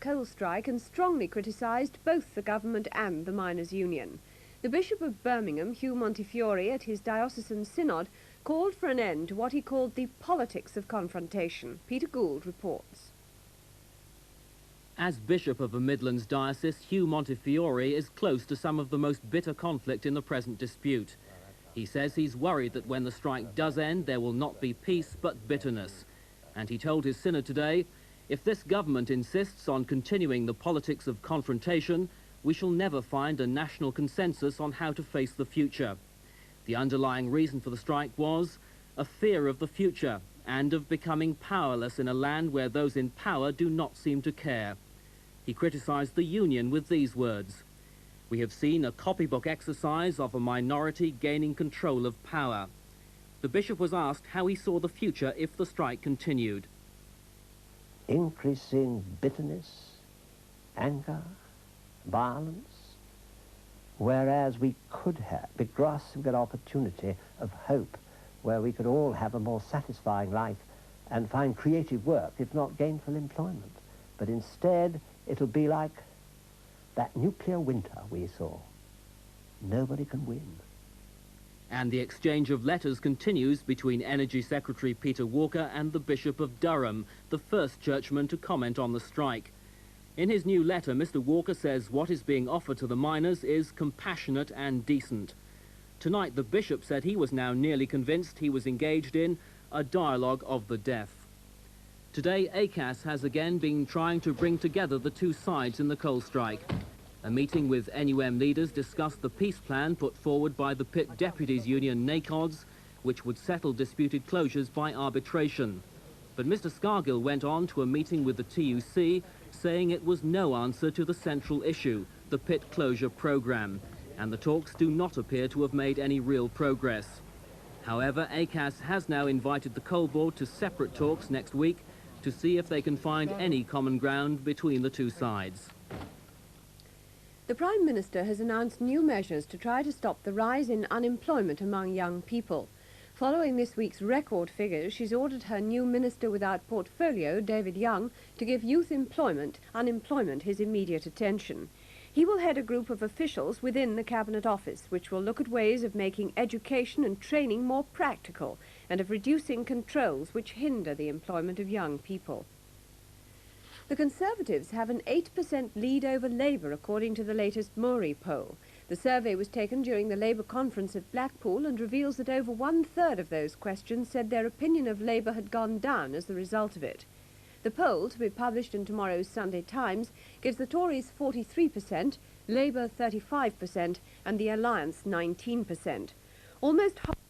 coal strike and strongly criticised both the government and the miners' union. The Bishop of Birmingham, Hugh Montefiore, at his diocesan synod, called for an end to what he called the politics of confrontation. Peter Gould reports. As Bishop of a Midlands diocese, Hugh Montefiore is close to some of the most bitter conflict in the present dispute. He says he's worried that when the strike does end, there will not be peace but bitterness. And he told his synod today, if this government insists on continuing the politics of confrontation, we shall never find a national consensus on how to face the future. The underlying reason for the strike was a fear of the future and of becoming powerless in a land where those in power do not seem to care. He criticised the union with these words: "We have seen a copybook exercise of a minority gaining control of power." The bishop was asked how he saw the future if the strike continued. Increasing bitterness, anger, violence, whereas we could have be grasping an opportunity of hope where we could all have a more satisfying life and find creative work, if not gainful employment. But instead, it'll be like that nuclear winter we saw. Nobody can win. And the exchange of letters continues between Energy Secretary Peter Walker and the Bishop of Durham, the first churchman to comment on the strike. In his new letter, Mr. Walker says what is being offered to the miners is compassionate and decent. Tonight, the bishop said he was now nearly convinced he was engaged in a dialogue of the deaf. Today, ACAS has again been trying to bring together the two sides in the coal strike. A meeting with NUM leaders discussed the peace plan put forward by the pit deputies union NACODS, which would settle disputed closures by arbitration. But Mr. Scargill went on to a meeting with the TUC, saying it was no answer to the central issue, the pit closure programme, and the talks do not appear to have made any real progress. However, ACAS has now invited the coal board to separate talks next week to see if they can find any common ground between the two sides. The Prime Minister has announced new measures to try to stop the rise in unemployment among young people. Following this week's record figures, she's ordered her new Minister without portfolio, David Young, to give youth unemployment his immediate attention. He will head a group of officials within the Cabinet Office, which will look at ways of making education and training more practical and of reducing controls which hinder the employment of young people. The Conservatives have an 8% lead over Labour, according to the latest Mori poll. The survey was taken during the Labour conference at Blackpool and reveals that over one-third of those questioned said their opinion of Labour had gone down as the result of it. The poll, to be published in tomorrow's Sunday Times, gives the Tories 43%, Labour 35% and the Alliance 19%. Almost half